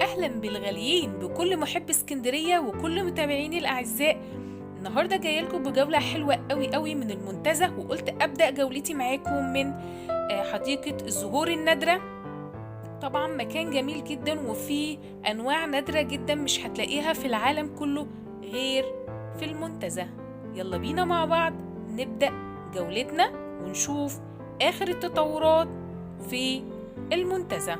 أهلا بالغاليين بكل محب اسكندرية وكل متابعيني الأعزاء. النهاردة جايلكم بجولة حلوة قوي من المنتزه، وقلت أبدأ جولتي معاكم من حديقة الزهور النادرة. طبعا مكان جميل جدا وفيه أنواع نادرة جدا مش هتلاقيها في العالم كله غير في المنتزه. يلا بينا مع بعض نبدأ جولتنا ونشوف آخر التطورات في المنتزه.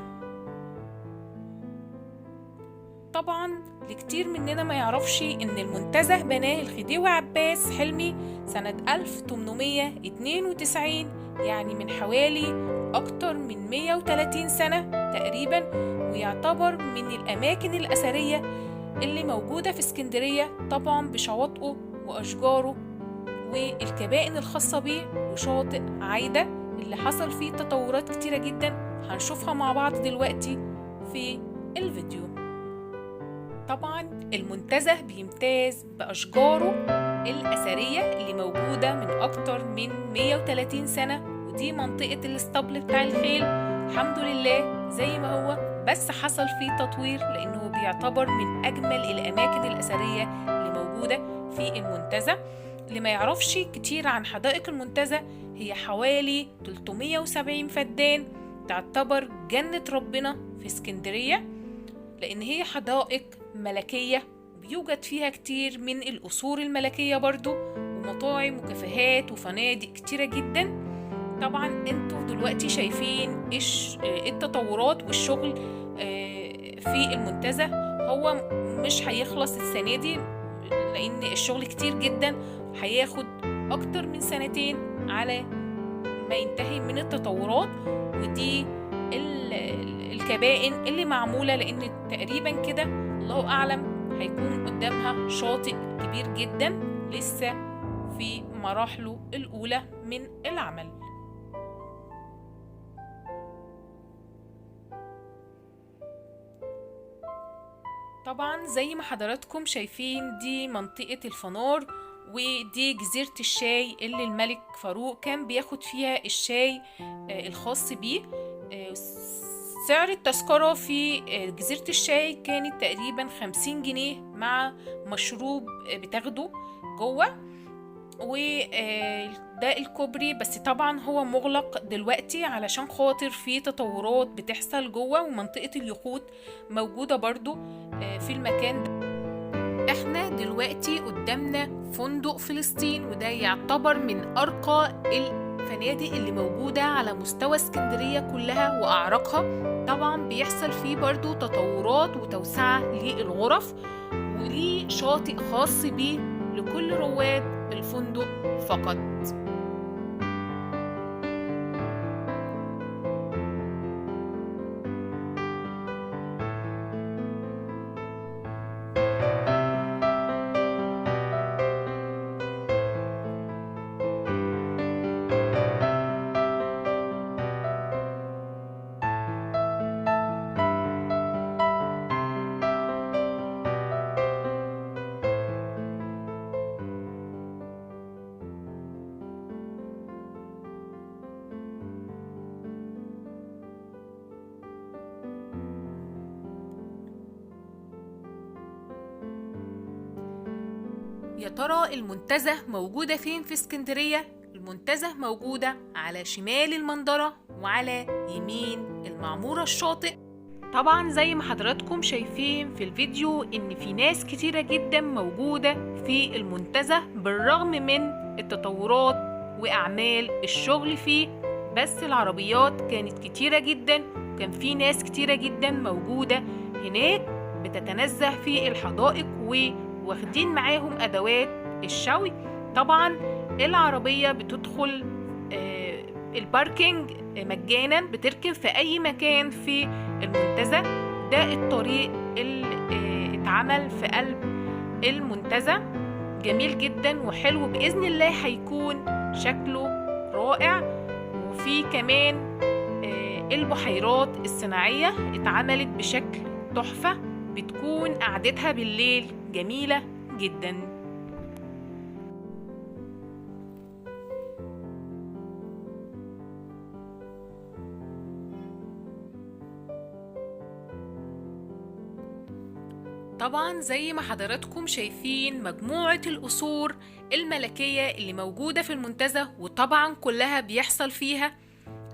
طبعا لكتير مننا ما يعرفش ان المنتزه بناه الخديوي عباس حلمي سنة 1892، يعني من حوالي اكتر من 130 سنة تقريبا، ويعتبر من الاماكن الاثرية اللي موجودة في اسكندرية، طبعا بشواطئه واشجاره والكبائن الخاصة بيه وشاطئ عايدة اللي حصل فيه تطورات كتيرة جدا هنشوفها مع بعض دلوقتي في الفيديو. طبعا المنتزه بيمتاز بأشجاره الأثرية اللي موجودة من أكتر من 130 سنة، ودي منطقة الاسطبل بتاع الخيل. الحمد لله زي ما هو، بس حصل فيه تطوير لأنه بيعتبر من أجمل الأماكن الأثرية اللي موجودة في المنتزه. اللي ما يعرفش كتير عن حدائق المنتزه، هي حوالي 370 فدان، تعتبر جنة ربنا في اسكندرية، لأن هي حدائق ملكية بيوجد فيها كتير من القصور الملكية برضو، ومطاعم وكافيهات وفنادق كتيرة جدا. طبعا انتوا دلوقتي شايفين ايش التطورات والشغل في المنتزه. هو مش هيخلص السنة دي لأن الشغل كتير جدا، هياخد أكتر من سنتين على ما ينتهي من التطورات. ودي الكبائن اللي معمولة، لأن تقريبا كده الله أعلم هيكون قدامها شاطئ كبير جدا لسه في مراحله الأولى من العمل. طبعا زي ما حضراتكم شايفين دي منطقة الفنار، ودي جزيرة الشاي اللي الملك فاروق كان بياخد فيها الشاي الخاص بيه. سعر التذكرة في جزيرة الشاي كانت تقريبا 50 جنيه مع مشروب بتاخده جوه. وده الكوبري، بس طبعا هو مغلق دلوقتي علشان خاطر في تطورات بتحصل جوه، ومنطقة اليخوت موجودة برضو في المكان ده. احنا دلوقتي قدامنا فندق فلسطين، وده يعتبر من أرقى الفنادق اللي موجودة على مستوى اسكندرية كلها وأعرقها. طبعا بيحصل فيه برضو تطورات وتوسعة للغرف، وليه شاطئ خاص بيه لكل رواد الفندق فقط. يا ترى المنتزه موجودة فين في اسكندرية؟ المنتزه موجودة على شمال المنظرة وعلى يمين المعمورة الشاطئ. طبعا زي ما حضراتكم شايفين في الفيديو ان في ناس كتيرة جدا موجودة في المنتزه بالرغم من التطورات واعمال الشغل فيه، بس العربيات كانت كتيرة جدا، وكان في ناس كتيرة جدا موجودة هناك بتتنزه في الحدائق واخدين معاهم ادوات الشوي. طبعا العربية بتدخل الباركينج مجانا، بتركن في اي مكان في المنتزه. ده الطريق اللي اتعمل في قلب المنتزه، جميل جدا وحلو، بإذن الله هيكون شكله رائع. وفي كمان البحيرات الصناعية اتعملت بشكل تحفة، بتكون قعدتها بالليل جميلة جدا. طبعا زي ما حضراتكم شايفين مجموعة القصور الملكية اللي موجودة في المنتزه، وطبعا كلها بيحصل فيها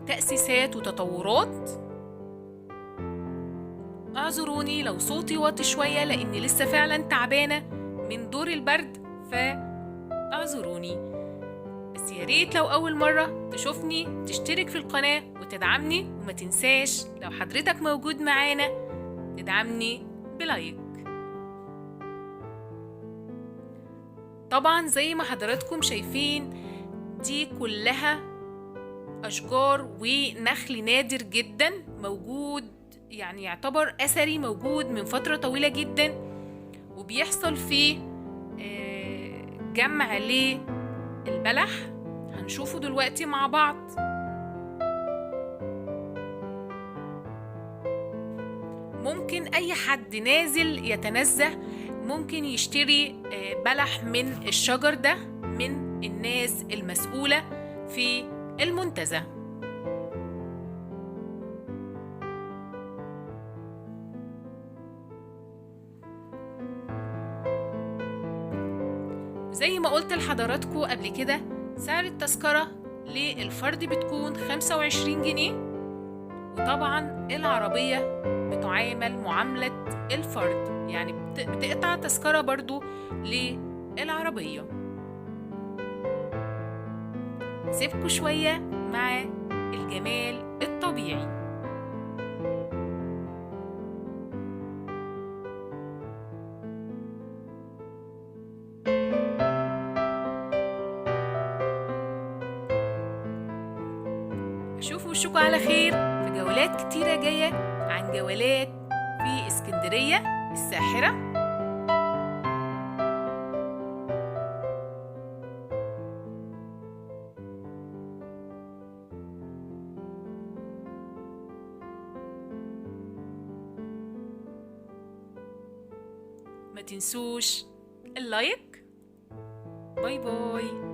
تأسيسات وتطورات. اعذروني لو صوتي واطي شوية لأني لسه فعلا تعبانة من دور البرد، فاعذروني. بس يا ريت لو أول مرة تشوفني تشترك في القناة وتدعمني، وما تنساش لو حضرتك موجود معانا تدعمني بلايك. طبعا زي ما حضراتكم شايفين دي كلها أشجار ونخل نادر جدا موجود، يعني يعتبر أثري موجود من فترة طويلة جدا، وبيحصل فيه جمع للبلح. هنشوفه دلوقتي مع بعض. ممكن أي حد نازل يتنزه ممكن يشتري بلح من الشجر ده من الناس المسؤولة في المنتزه. زي ما قلت لحضراتكم قبل كده سعر التذكرة للفرد بتكون 25 جنيه، وطبعا العربية بتعامل معاملة الفرد، يعني بتقطع تذكرة برضو للعربية. سيبكوا شوية مع الجمال الطبيعي. أشوف وشكوا على خير في جولات كتيرة جاية عن جولات في اسكندرية الساحرة. ما تنسوش اللايك. باي باي.